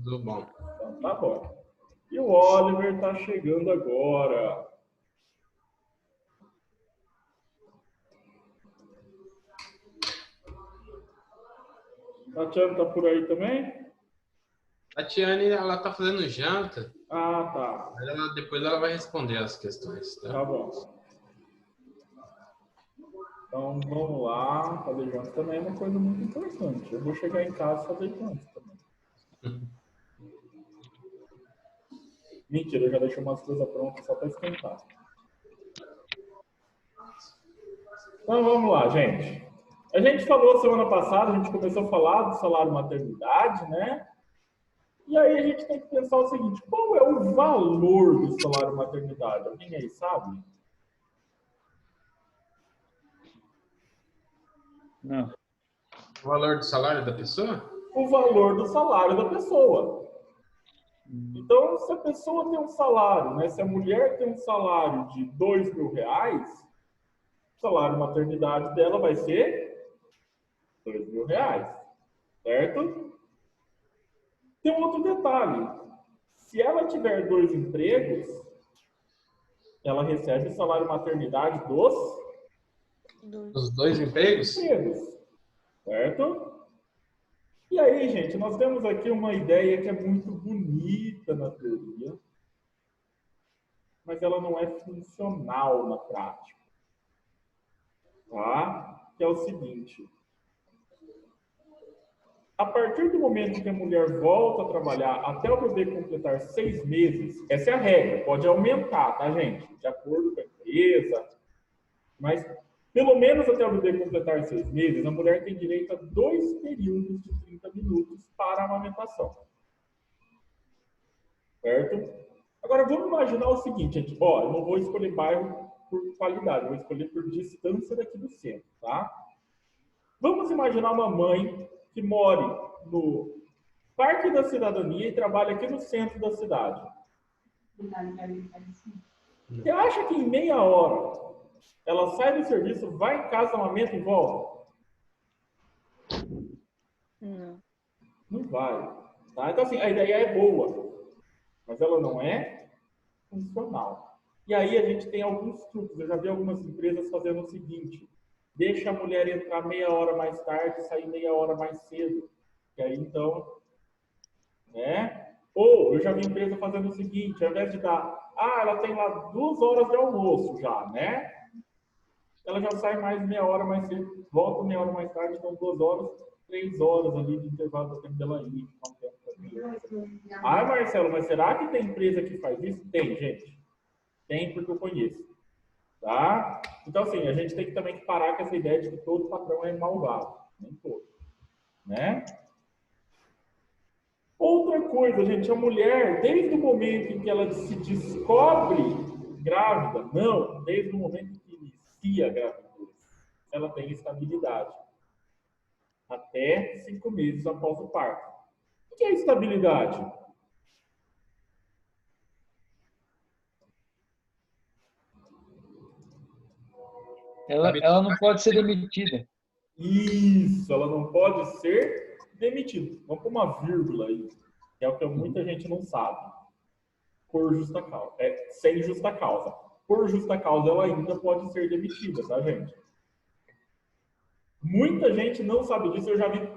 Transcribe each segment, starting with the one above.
Tudo bom. Então, tá bom. E o Oliver está chegando agora. Tatiana tá por aí também? A Tiane, ela tá fazendo janta, Ah, tá. mas depois ela vai responder as questões, Tá tá? bom. Então vamos lá. Fazer janta também é uma coisa muito importante. Eu vou chegar em casa e fazer janta também. Mentira, eu já deixei umas coisas prontas só para esquentar. Então vamos lá, gente. A gente falou semana passada, a gente começou a falar do salário maternidade, né? E aí a gente tem que pensar o seguinte: qual é o valor do salário maternidade? Alguém aí sabe? Não. O valor do salário da pessoa? O valor do salário da pessoa. Então, se a pessoa tem um salário, né? Se a mulher tem um salário de R$ 2.000, o salário maternidade dela vai ser R$ 2.000, certo? Tem um outro detalhe. Se ela tiver 2 empregos, ela recebe o salário maternidade Os dois empregos? empregos, certo? E aí, gente, nós temos aqui uma ideia que é muito bonita na teoria, mas ela não é funcional na prática, tá? Que é o seguinte: a partir do momento que a mulher volta a trabalhar até o bebê completar 6 meses, essa é a regra, pode aumentar, tá, gente? De acordo com a empresa, mas pelo menos até o bebê completar 6 meses, a mulher tem direito a 2 períodos de 30 minutos para a amamentação. Certo? Agora, vamos imaginar o seguinte, gente. Ó, eu não vou escolher bairro por qualidade, eu vou escolher por distância daqui do centro, tá? Vamos imaginar uma mãe que more no Parque da Cidadania e trabalha aqui no centro da cidade. Você acha que em meia hora ela sai do serviço, vai em casa, amamenta e volta? Não. Não vai. Tá? Então, assim, a ideia é boa, mas ela não é funcional. E aí a gente tem alguns truques. Eu já vi algumas empresas fazendo o seguinte: deixa a mulher entrar meia hora mais tarde e sair meia hora mais cedo. E aí, então, né? Ou eu já vi empresa fazendo o seguinte: ao invés de dar, ela tem lá 2 horas de almoço já, né? Ela já sai mais meia hora mais cedo, volta meia hora mais tarde, então 2 horas, 3 horas ali de intervalo do tempo dela ir. Marcelo, mas será que tem empresa que faz isso? Tem, gente. Tem, porque eu conheço. Tá? Então, assim, a gente tem que também parar com essa ideia de que todo patrão é malvado. Nem todo. Né? Outra coisa, gente, a mulher, desde o momento em que ela se descobre grávida, não, desde o momento em que inicia a gravidez, ela tem estabilidade. Até 5 meses após o parto. O que é estabilidade? Ela não pode ser demitida. Isso, ela não pode ser demitida. Vamos pôr uma vírgula aí, que é o que muita gente não sabe. Por justa causa. Sem justa causa. Por justa causa, ela ainda pode ser demitida, tá, gente? Muita gente não sabe disso. Eu já vi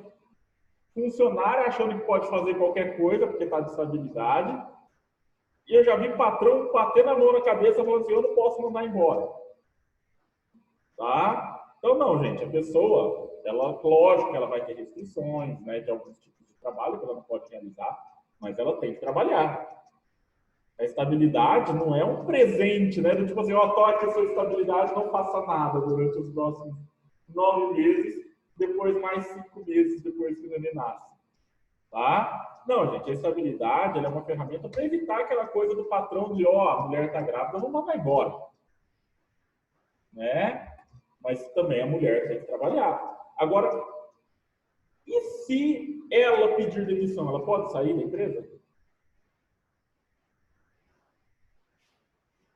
funcionário achando que pode fazer qualquer coisa porque está de estabilidade. E eu já vi patrão bater na mão na cabeça falando assim: eu não posso mandar embora. Tá? Então, não, gente. A pessoa, lógico que ela vai ter restrições, né, de alguns tipos de trabalho que ela não pode realizar, mas ela tem que trabalhar. A estabilidade não é um presente, né? Do tipo assim, toque a sua estabilidade, não faça nada durante os próximos 9 meses, depois mais 5 meses depois que o neném nasce. Tá? Não, gente, a estabilidade é uma ferramenta para evitar aquela coisa do patrão de, a mulher está grávida, vamos mandar embora. Né? Mas também a mulher tem que trabalhar. Agora, e se ela pedir demissão, ela pode sair da empresa?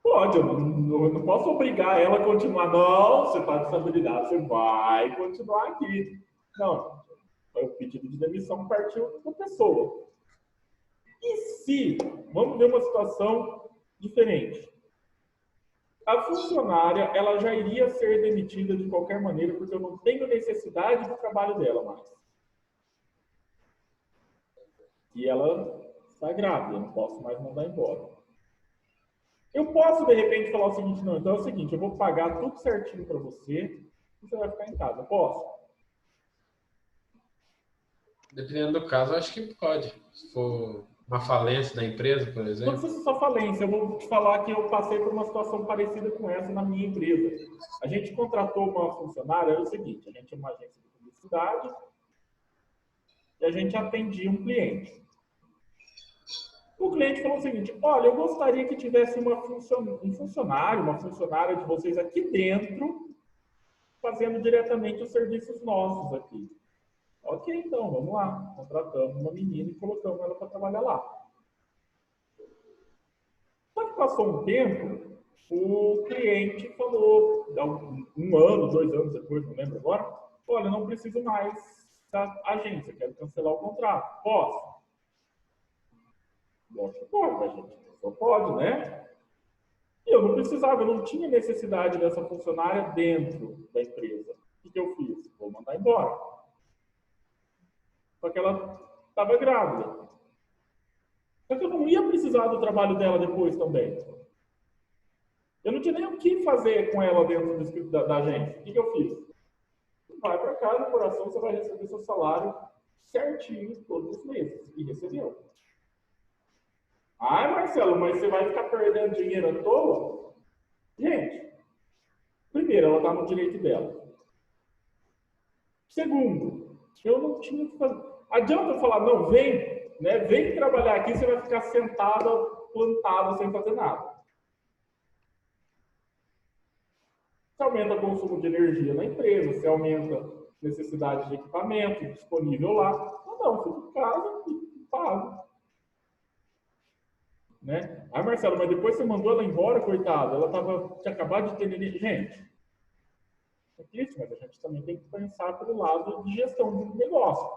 Pode, eu não posso obrigar ela a continuar. Não, você está de estabilidade, você vai continuar aqui. Não, o pedido de demissão partiu da pessoa. vamos ver uma situação diferente. A funcionária, ela já iria ser demitida de qualquer maneira, porque eu não tenho necessidade do trabalho dela mais. E ela está grávida, eu não posso mais mandar embora. Eu posso, de repente, falar o seguinte, não, então é o seguinte, eu vou pagar tudo certinho para você, e você vai ficar em casa. Eu posso? Dependendo do caso, acho que pode. Se for uma falência da empresa, por Não exemplo. precisa ser só falência, eu vou te falar que eu passei por uma situação parecida com essa na minha empresa. A gente contratou uma funcionária, era o seguinte, a gente é uma agência de publicidade e a gente atendia um cliente. O cliente falou o seguinte, olha, eu gostaria que tivesse um funcionário, uma funcionária de vocês aqui dentro, fazendo diretamente os serviços nossos aqui. Ok, então, vamos lá. Contratamos uma menina e colocamos ela para trabalhar lá. Só que passou um tempo, o cliente falou, um ano, 2 anos depois, não lembro agora, olha, não preciso mais da agência, quero cancelar o contrato. Posso? Lógico que pode, a gente só pode, né? E eu não precisava, eu não tinha necessidade dessa funcionária dentro da empresa. O que eu fiz? Vou mandar embora. Só que ela estava grávida. Só que eu não ia precisar do trabalho dela depois também. Eu não tinha nem o que fazer com ela dentro do escrito da agência. O que eu fiz? Vai para casa, no coração, você vai receber seu salário certinho todos os meses. E recebeu. Ai, Marcelo, mas você vai ficar perdendo dinheiro à toa? Gente, primeiro, ela está no direito dela. Segundo, eu não tinha que fazer. Adianta eu falar, não, vem, né? Vem trabalhar aqui, você vai ficar sentada, plantada, sem fazer nada. Você aumenta o consumo de energia na empresa, você aumenta a necessidade de equipamento disponível lá. Não, fica em casa e pago. Né? Ah, Marcelo, mas depois você mandou ela embora, coitada. Ela tinha acabado de ter neném. Gente, é triste, mas a gente também tem que pensar pelo lado de gestão de um negócio.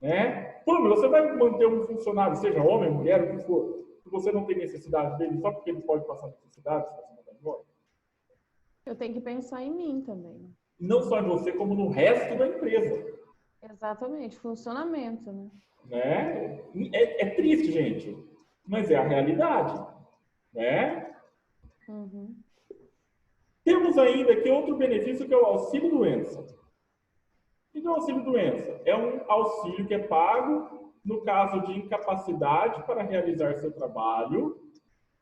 Né? Pô, mas você vai manter um funcionário, seja homem, mulher, o que for, que você não tem necessidade dele só porque ele pode passar necessidade se você mandar embora? Eu tenho que pensar em mim também. Não só em você, como no resto da empresa. Exatamente, funcionamento, né? Né? É triste, gente, mas é a realidade. Né? Uhum. Temos ainda aqui outro benefício que é o auxílio-doença. O que é o auxílio-doença? É um auxílio que é pago no caso de incapacidade para realizar seu trabalho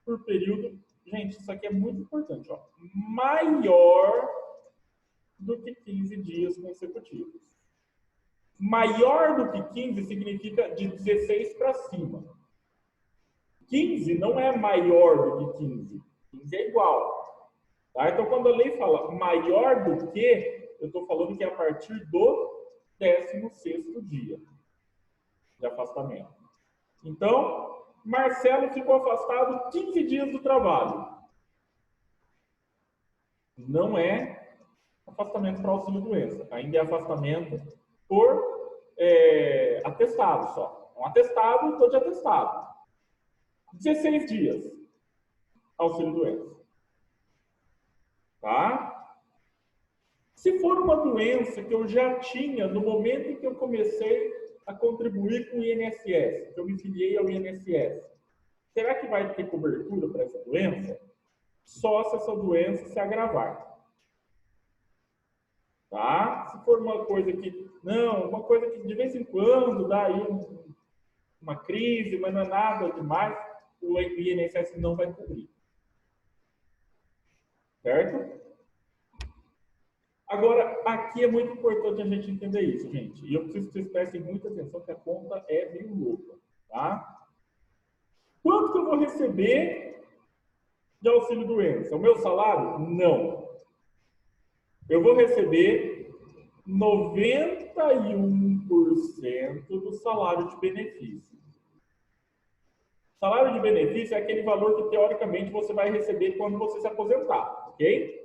por período... Gente, isso aqui é muito importante. Ó. Maior do que 15 dias consecutivos. Maior do que 15 significa de 16 para cima. 15 não é maior do que 15. 15 é igual. Tá? Então, quando a lei fala maior do que, eu estou falando que é a partir do 16º dia de afastamento. Então, Marcelo ficou afastado 15 dias do trabalho. Não é afastamento para auxílio-doença. Ainda é afastamento por atestado só. Um atestado, estou de atestado. 16 dias. Auxílio-doença. Tá? Se for uma doença que eu já tinha no momento em que eu comecei a contribuir com o INSS, que eu me filiei ao INSS, será que vai ter cobertura para essa doença? Só se essa doença se agravar. Tá? Se for uma coisa que... Não, uma coisa que de vez em quando dá aí uma crise, mas não é nada demais, o INSS não vai cobrir. Certo? Agora, aqui é muito importante a gente entender isso, gente. E eu preciso que vocês prestem muita atenção, que a conta é meio louca. Tá? Quanto que eu vou receber de auxílio-doença? O meu salário? Não. Eu vou receber 91% do salário de benefício. Salário de benefício é aquele valor que, teoricamente, você vai receber quando você se aposentar, ok?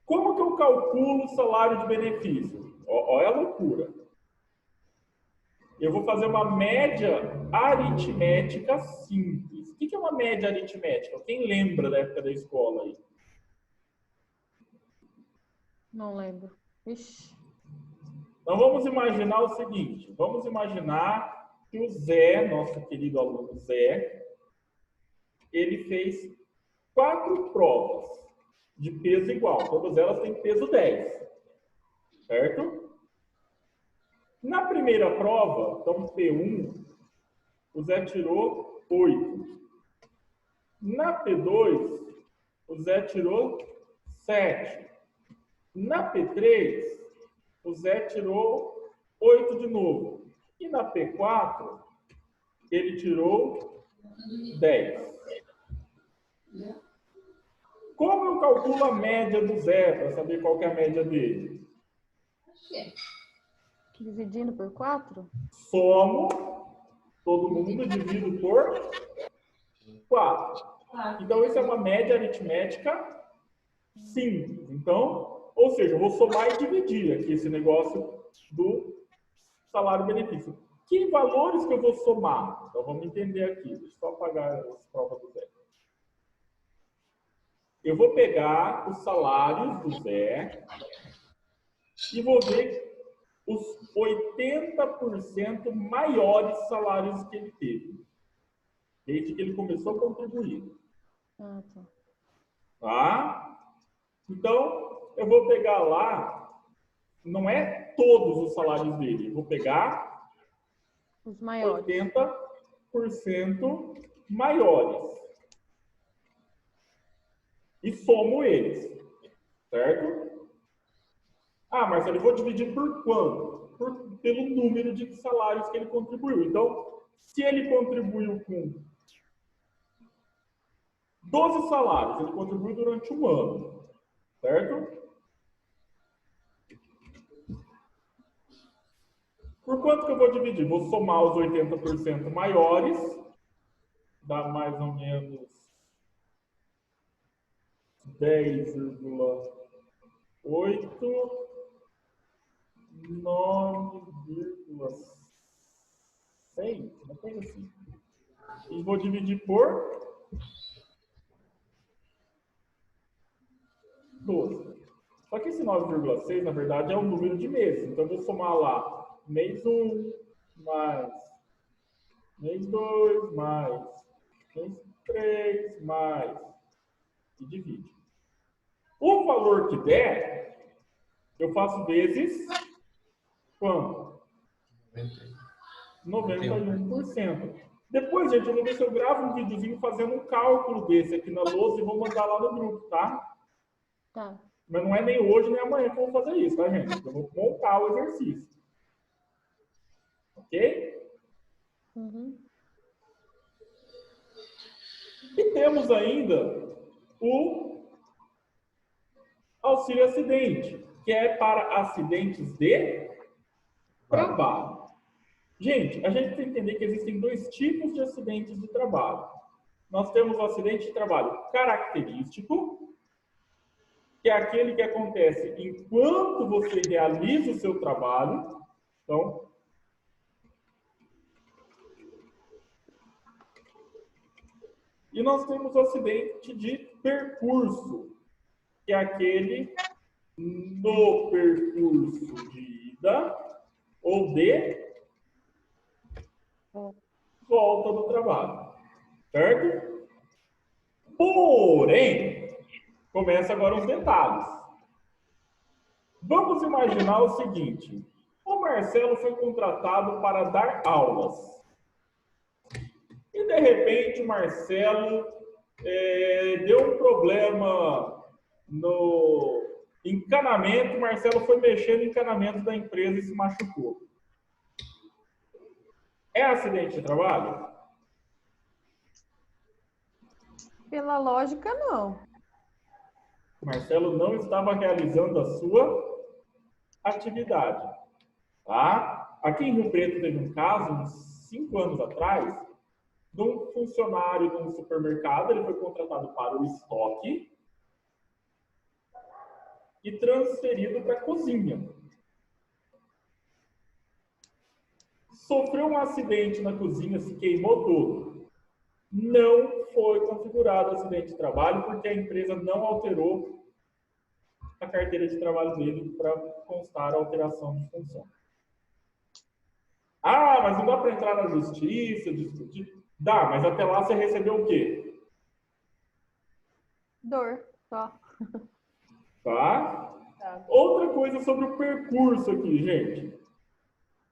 Como que eu calculo o salário de benefício? Olha a loucura. Eu vou fazer uma média aritmética simples. O que é uma média aritmética? Quem lembra da época da escola aí? Não lembro. Ixi. Então vamos imaginar o seguinte, vamos imaginar que o Zé, nosso querido aluno Zé, ele fez 4 provas de peso igual, todas elas têm peso 10, certo? Na primeira prova, então P1, o Zé tirou 8. Na P2, o Zé tirou 7. Na P3, o Zé tirou 8 de novo. E na P4, ele tirou 10. Como eu calculo a média do Zé, para saber qual que é a média dele? Dividindo por 4? Somo todo mundo, divido por 4. Então, isso é uma média aritmética simples. Então, ou seja, eu vou somar e dividir aqui esse negócio do salário-benefício. Que valores que eu vou somar? Então, vamos entender aqui. Deixa eu só apagar as provas do Zé. Eu vou pegar os salários do Zé e vou ver os 80% maiores salários que ele teve, desde que ele começou a contribuir. Ah, tá. Tá? Então, eu vou pegar lá, não é todos os salários dele, eu vou pegar Os maiores. 80% maiores. E somo eles, certo? Ah, Marcelo, eu vou dividir por quanto? Pelo número de salários que ele contribuiu. Então, se ele contribuiu com 12 salários, ele contribuiu durante um ano, certo? Por quanto que eu vou dividir? Vou somar os 80% maiores, dá mais ou menos 10,8, 9,6, uma coisa assim. E vou dividir por 12. Só que esse 9,6, na verdade, é o número de meses. Então, eu vou somar lá mês 1, mais mês 2, mais mês 3, mais, e divide. O valor que der, eu faço vezes quanto? 91%. Depois, gente, eu vou ver se eu gravo um videozinho fazendo um cálculo desse aqui na lousa e vou mandar lá no grupo, tá? Tá. Mas não é nem hoje nem amanhã que eu vou fazer isso, tá, gente? Eu vou montar o exercício. Ok? Uhum. E temos ainda o auxílio acidente, que é para acidentes de trabalho. Gente, a gente tem que entender que existem 2 tipos de acidentes de trabalho. Nós temos o acidente de trabalho característico, que é aquele que acontece enquanto você realiza o seu trabalho. Então, e nós temos o acidente de percurso, que é aquele no percurso de ida ou de volta do trabalho, certo? Porém, começa agora os detalhes. Vamos imaginar o seguinte: o Marcelo foi contratado para dar aulas. E, de repente, o Marcelo deu um problema no encanamento. O Marcelo foi mexer no encanamento da empresa e se machucou. É acidente de trabalho? Pela lógica, não. O Marcelo não estava realizando a sua atividade. Tá? Aqui em Rio Preto teve um caso, uns 5 anos atrás, de um funcionário de um supermercado. Ele foi contratado para o estoque e transferido para a cozinha. sofreu um acidente na cozinha, se queimou todo. Não foi configurado acidente de trabalho porque a empresa não alterou a carteira de trabalho dele para constar a alteração de função. Ah, mas não dá para entrar na justiça, discutir? Dá, mas até lá você recebeu o quê? Dor, só. Tá? Tá. Outra coisa sobre o percurso aqui, gente.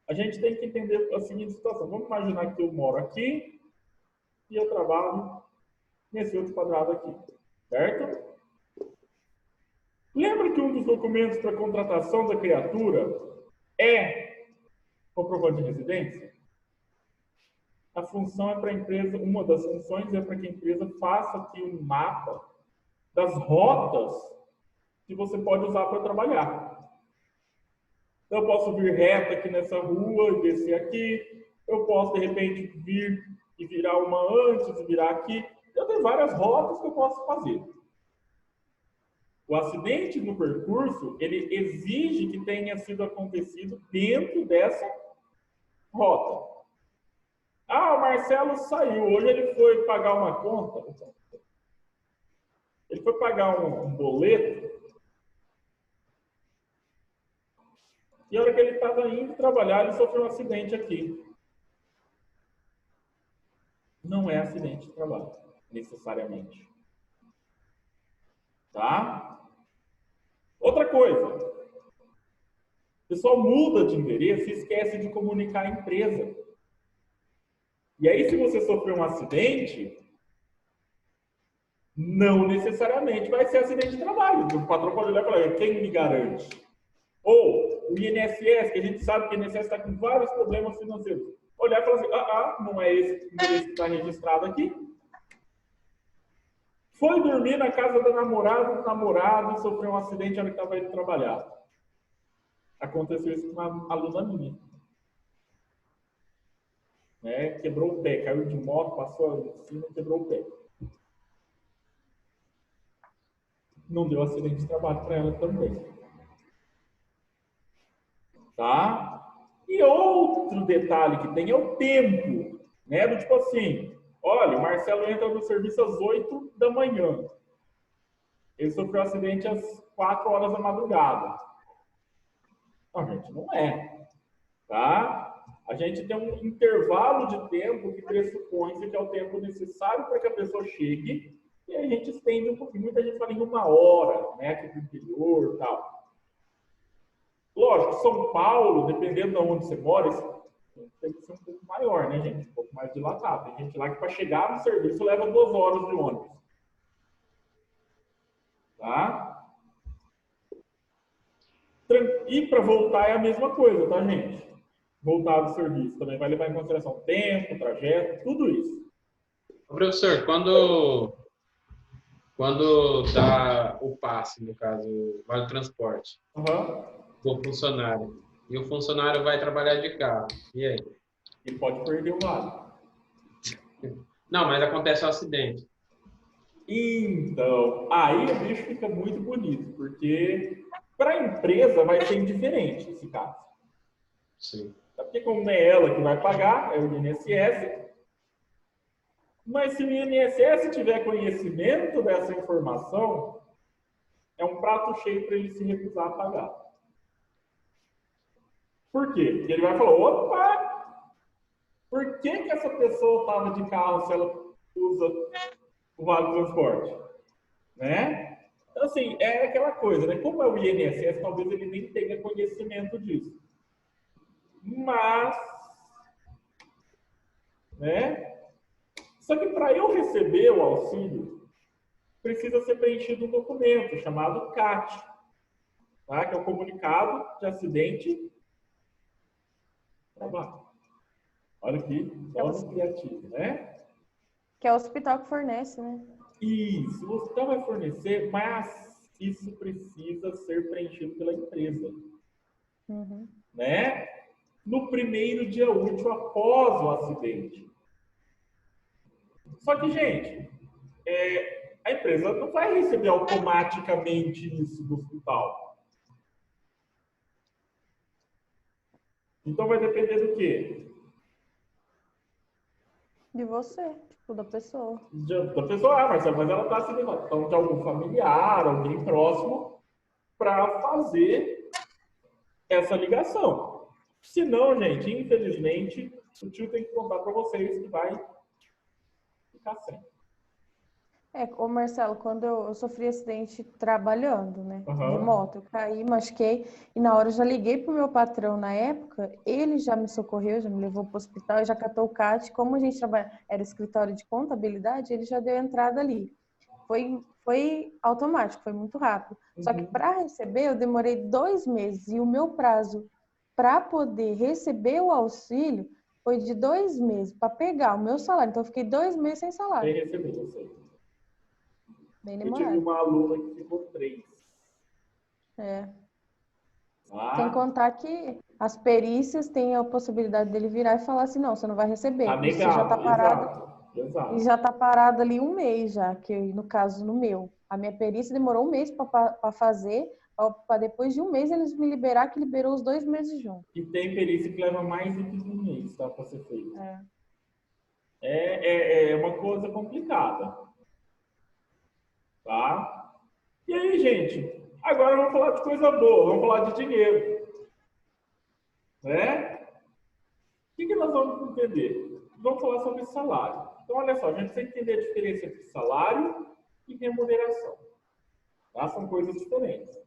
A gente tem que entender a seguinte situação. Vamos imaginar que eu moro aqui e eu trabalho nesse outro quadrado aqui, certo? Lembra que um dos documentos para contratação da criatura é comprovante de residência? A função é para a empresa, uma das funções é para que a empresa faça aqui um mapa das rotas que você pode usar para trabalhar. Então, eu posso vir reto aqui nessa rua e descer aqui. Eu posso, de repente, vir e virar uma antes e virar aqui. Eu tenho várias rotas que eu posso fazer. O acidente no percurso, ele exige que tenha sido acontecido dentro dessa rota. Ah, o Marcelo saiu. Hoje ele foi pagar uma conta. Ele foi pagar um boleto. E a hora que ele estava indo trabalhar, ele sofreu um acidente aqui. Não é acidente de trabalho, necessariamente. Tá? Outra coisa. O pessoal muda de endereço e esquece de comunicar a empresa. E aí, se você sofreu um acidente, não necessariamente vai ser acidente de trabalho. O patrão pode olhar e falar, quem me garante? Ou o INSS, que a gente sabe que o INSS está com vários problemas financeiros. Olhar e falar assim, não é esse endereço que está registrado aqui. Foi dormir na casa da namorada, do namorado, e sofreu um acidente na hora que estava indo trabalhar. Aconteceu isso com uma aluna minha. Né? Quebrou o pé, caiu de moto, passou ali em cima e quebrou o pé. Não deu acidente de trabalho para ela também. Tá? E outro detalhe que tem é o tempo, né? Do tipo assim, olha, o Marcelo entra no serviço às 8 da manhã. Ele sofreu um acidente às 4 horas da madrugada. Não, gente, não é. Tá? A gente tem um intervalo de tempo que pressupõe que é o tempo necessário para que a pessoa chegue e a gente estende um pouquinho. Muita gente fala em 1 hora, né? Aqui do interior e tal. Lógico, São Paulo, dependendo de onde você mora, tem que ser um pouco maior, né, gente? Um pouco mais dilatado. Tem gente lá que para chegar no serviço leva 2 horas de ônibus. Tá? E para voltar é a mesma coisa, tá, gente? Voltar do serviço também vai levar em consideração tempo, trajeto, tudo isso. Professor, quando dá o passe, no caso, o vale transporte, do funcionário, e o funcionário vai trabalhar de carro, e aí? Ele pode perder o vale. Não, mas acontece um acidente. Então, aí o bicho fica muito bonito, porque para a empresa vai ser indiferente esse caso. Sim. Porque como é ela que vai pagar, é o INSS. Mas se o INSS tiver conhecimento dessa informação, é um prato cheio para ele se recusar a pagar. Por quê? Porque ele vai falar, opa, por que essa pessoa estava de carro se ela usa o vale transporte? Né? Então, assim, é aquela coisa, né? Como é o INSS, talvez ele nem tenha conhecimento disso. Mas, né? Só que para eu receber o auxílio, precisa ser preenchido um documento chamado CAT, tá? Que é o Comunicado de Acidente de Trabalho. Olha aqui, só criativo, né? Que é o hospital que fornece, né? Isso, o hospital vai fornecer, mas isso precisa ser preenchido pela empresa. Uhum. Né? No primeiro dia útil após o acidente. Só que, gente, a empresa não vai receber automaticamente isso do hospital. Então vai depender do quê? De você, tipo, da pessoa. Da pessoa, Marcelo, mas ela está se levando. Então, de algum familiar, alguém próximo, para fazer essa ligação. Se não, gente, infelizmente, o tio tem que contar para vocês que vai ficar sem. Ô Marcelo, quando eu sofri acidente trabalhando, né, de Uhum. moto, eu caí, machuquei, e na hora eu já liguei pro meu patrão na época, ele já me socorreu, já me levou pro hospital, já catou o CAT, como a gente trabalha, era escritório de contabilidade, ele já deu entrada ali. Foi automático, foi muito rápido. Só que para receber, eu demorei 2 meses, e o meu prazo para poder receber o auxílio foi de 2 meses, para pegar o meu salário. Então, eu fiquei 2 meses sem salário. Sem receber, eu sei. Bem Eu tive demorado. uma aluna que ficou 3. Sem contar que as perícias têm a possibilidade dele virar e falar assim, não, você não vai receber. Tá E você já tá negado, parado. exato. E já tá parado ali 1 mês já, que no caso, no meu. A minha perícia demorou 1 mês para fazer, para depois de 1 mês eles me liberar, que liberou os 2 meses juntos. E tem perícia que leva mais do que 1 mês, tá, para ser feito. É uma coisa complicada. Tá? E aí, gente, agora vamos falar de coisa boa, vamos falar de dinheiro. Né? O que nós vamos entender? Vamos falar sobre salário. Então, olha só, a gente precisa entender a diferença entre salário e remuneração. Tá? São coisas diferentes.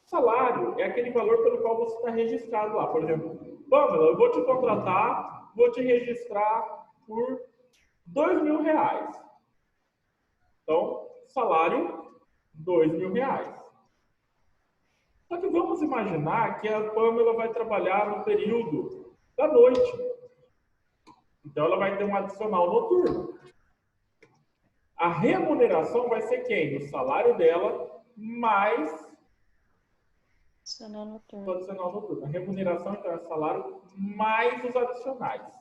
Salário é aquele valor pelo qual você está registrado lá. Por exemplo, Pamela, eu vou te contratar, vou te registrar por R$2.000. Então, salário, R$2.000. Só que vamos imaginar que a Pamela vai trabalhar no período da noite. Então, ela vai ter um adicional noturno. A remuneração vai ser quem? O salário dela mais o adicional noturno. A remuneração, então, é o salário mais os adicionais.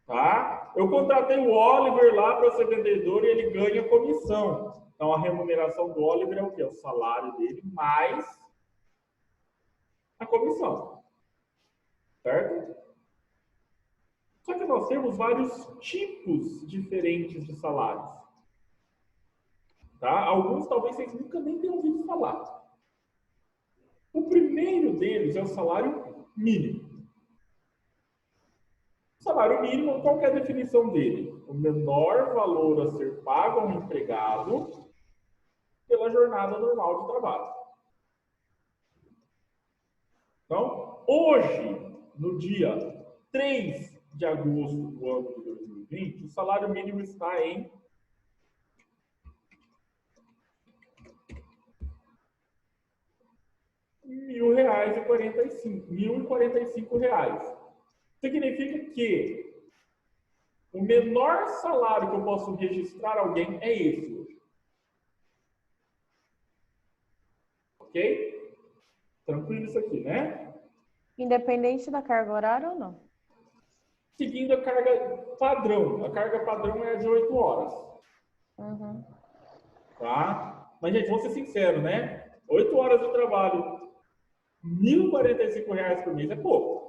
Tá? Eu contratei o Oliver lá para ser vendedor e ele ganha comissão. Então, a remuneração do Oliver é o quê? O salário dele mais a comissão. Certo? Só que nós temos vários tipos diferentes de salários. Tá? Alguns talvez vocês nunca nem tenham ouvido falar. O primeiro deles é o salário mínimo. O salário mínimo, qual que é a definição dele? O menor valor a ser pago a um empregado pela jornada normal de trabalho. Então, hoje, no dia 3 de agosto do ano de 2020, o salário mínimo está em R$1.045. Significa que o menor salário que eu posso registrar alguém é esse hoje. Ok? Tranquilo isso aqui, né? Independente da carga horária ou não? Seguindo a carga padrão. A carga padrão é de 8 horas. Uhum. Tá? Mas, gente, vamos ser sinceros, né? 8 horas de trabalho, R$1.045 por mês é pouco.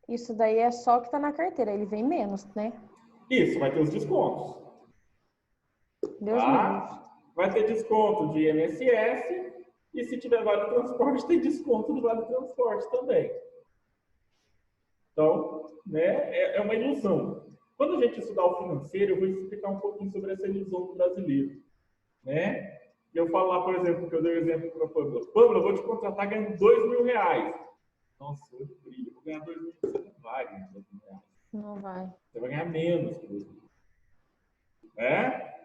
Isso daí é só que tá na carteira, ele vem menos, né? Isso, vai ter os descontos. Deus me livre. Vai ter desconto de INSS e se tiver vale transporte, tem desconto do vale transporte também. Então, né, é uma ilusão. Quando a gente estudar o financeiro, eu vou explicar um pouquinho sobre essa ilusão do brasileiro. Né? Eu falo lá, por exemplo, que eu dei o exemplo para a Pamela. Pamela, eu vou te contratar ganhando R$2.000. Nossa, eu brilho, vou ganhar R$2.000. Você não vai ganhar R$2.000. Não vai. Você vai ganhar menos que R$2.000. Né?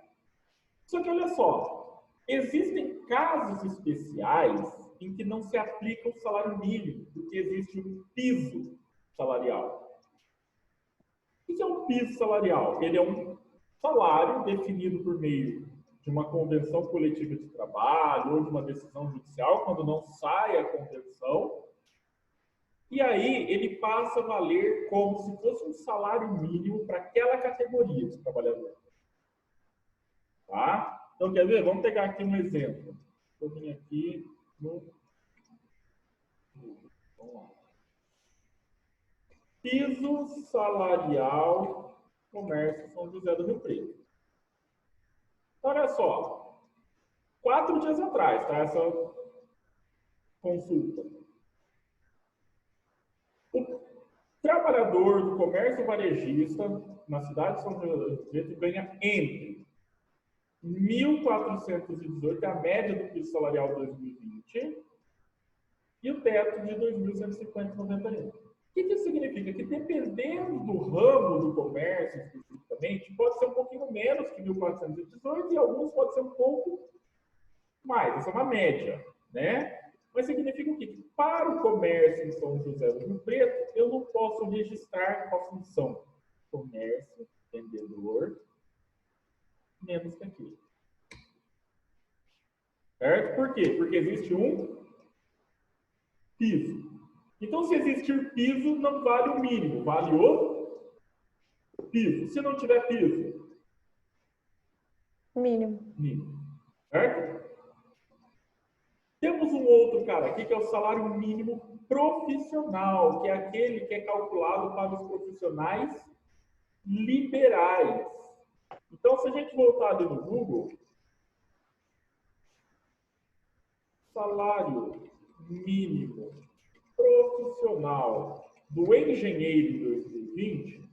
Só que olha só, existem casos especiais em que não se aplica o salário mínimo, porque existe um piso salarial. O que é um piso salarial? Ele é um salário definido por meio de uma convenção coletiva de trabalho ou de uma decisão judicial, quando não sai a convenção, e aí ele passa a valer como se fosse um salário mínimo para aquela categoria de trabalhador. Tá? Então, quer ver? Vamos pegar aqui um exemplo. Vou vir aqui no... Vamos lá. Piso salarial, comércio São José do Rio Preto. Olha só, 4 dias atrás, tá? Essa consulta. O trabalhador do comércio varejista na cidade de São José do Rio Preto ganha entre 1.418, é a média do piso salarial 2020, e o teto de 2.150,91. O que isso significa? Que dependendo do ramo do comércio, especificamente, pode ser um pouquinho menos que 1.418 e alguns pode ser um pouco mais. Essa é uma média, né? Mas significa o quê? Que para o comércio em São José do Rio Preto, eu não posso registrar uma função comércio, vendedor, menos que aquilo. Certo? Por quê? Porque existe um piso. Então, se existir piso, não vale o mínimo, vale o piso. Se não tiver piso? Mínimo. Mínimo. Certo? Temos um outro cara aqui, que é o salário mínimo profissional, que é aquele que é calculado para os profissionais liberais. Então, se a gente voltar ali no Google, salário mínimo profissional do engenheiro de 2020,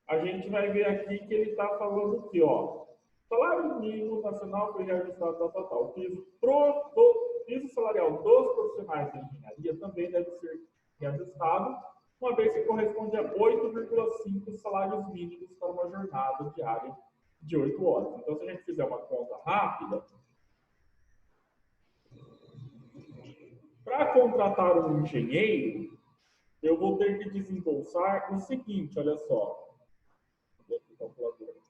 a gente vai ver aqui que ele está falando aqui, ó. Salário mínimo nacional foi reajustado, tal. O piso salarial dos profissionais da engenharia também deve ser reajustado, uma vez que corresponde a 8,5 salários mínimos para uma jornada diária de 8 horas. Então, se a gente fizer uma conta rápida, para contratar um engenheiro, eu vou ter que desembolsar o seguinte, olha só. Vou aqui, calculadora.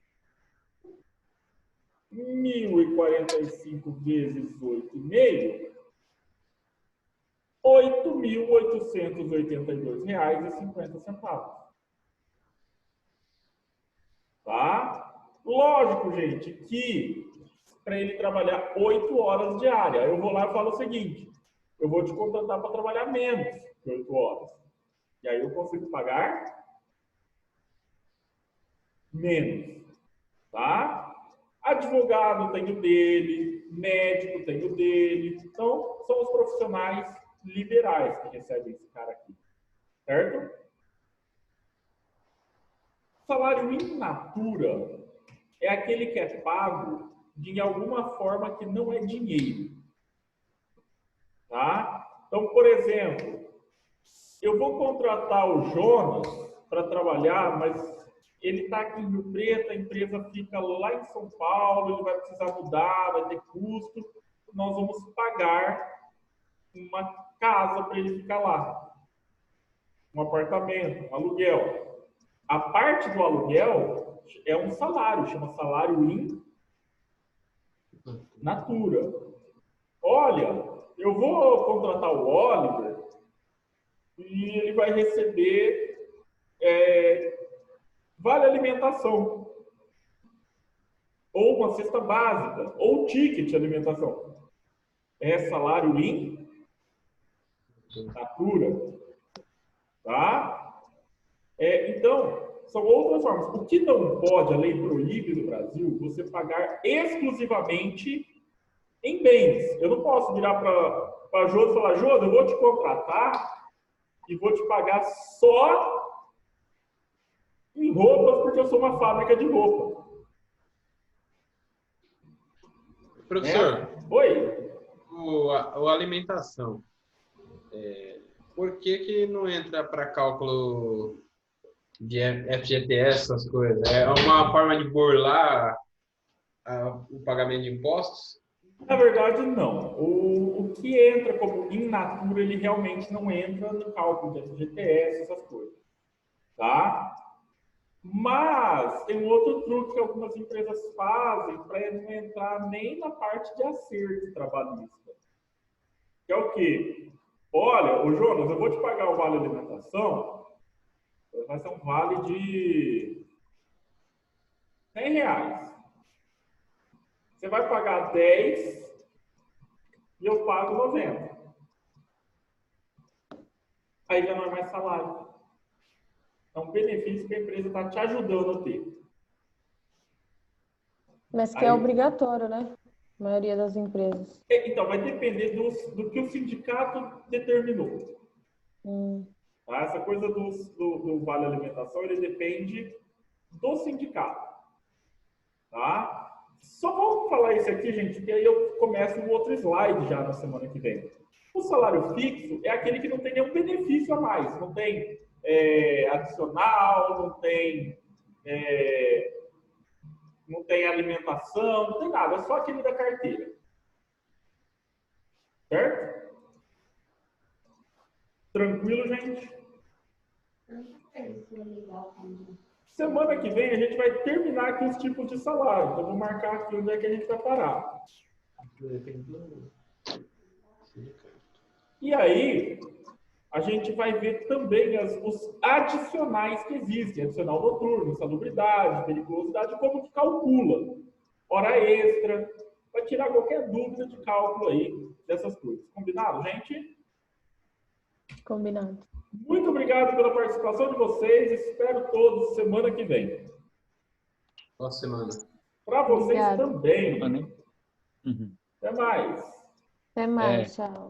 1.045 vezes 8,5, R$ 8.882,50. Tá? Lógico, gente, que para ele trabalhar 8 horas diárias, eu vou lá e falo o seguinte, eu vou te contratar para trabalhar menos que 8 horas. E aí eu consigo pagar menos. Tá? Advogado tem o dele, médico tem o dele. Então, são os profissionais liberais que recebem esse cara aqui. Certo? Salário in natura é aquele que é pago de alguma forma que não é dinheiro. Tá? Então, por exemplo, eu vou contratar o Jonas para trabalhar, mas ele está aqui em Rio Preto, a empresa fica lá em São Paulo, ele vai precisar mudar, vai ter custo. Nós vamos pagar uma casa para ele ficar lá. Um apartamento, um aluguel. A parte do aluguel é um salário, chama salário in natura. Olha, eu vou contratar o Oliver e ele vai receber vale alimentação, ou uma cesta básica, ou ticket de alimentação. É salário in natura. Tá? Então, são outras formas. O que não pode, a lei proíbe no Brasil, você pagar exclusivamente em bens. Eu não posso virar para a Josi e falar, Josi, eu vou te contratar e vou te pagar só em roupas, porque eu sou uma fábrica de roupa. Professor, Oi? O alimentação, por que não entra para cálculo de FGTS, essas coisas? É uma forma de burlar o pagamento de impostos? Na verdade, não. O que entra como in natura, ele realmente não entra no cálculo de FGTS, essas coisas. Tá? Mas tem um outro truque que algumas empresas fazem para não entrar nem na parte de acerto trabalhista. Que é o quê? Olha, ô Jonas, eu vou te pagar o vale alimentação, vai ser um vale de R$100. Você vai pagar 10 e eu pago 90. Aí já não é mais salário. É um benefício que a empresa está te ajudando a ter. Mas que é obrigatório, né? A maioria das empresas. Então, vai depender do que o sindicato determinou. Tá? Essa coisa do vale alimentação, ele depende do sindicato. Tá? Só vamos falar isso aqui, gente, que aí eu começo um outro slide já na semana que vem. O salário fixo é aquele que não tem nenhum benefício a mais. Não tem adicional, não tem alimentação, não tem nada. É só aquele da carteira. Certo? Tranquilo, gente? Semana que vem a gente vai terminar aqui os tipos de salário. Então, vou marcar aqui onde é que a gente vai parar. E aí, a gente vai ver também os adicionais que existem. Adicional noturno, salubridade, periculosidade, como que calcula. Hora extra. Vai tirar qualquer dúvida de cálculo aí dessas coisas. Combinado, gente? Combinado. Muito obrigado pela participação de vocês. Espero todos semana que vem. Boa semana. Para vocês Obrigada. também. Uhum. Até mais. Até mais, tchau.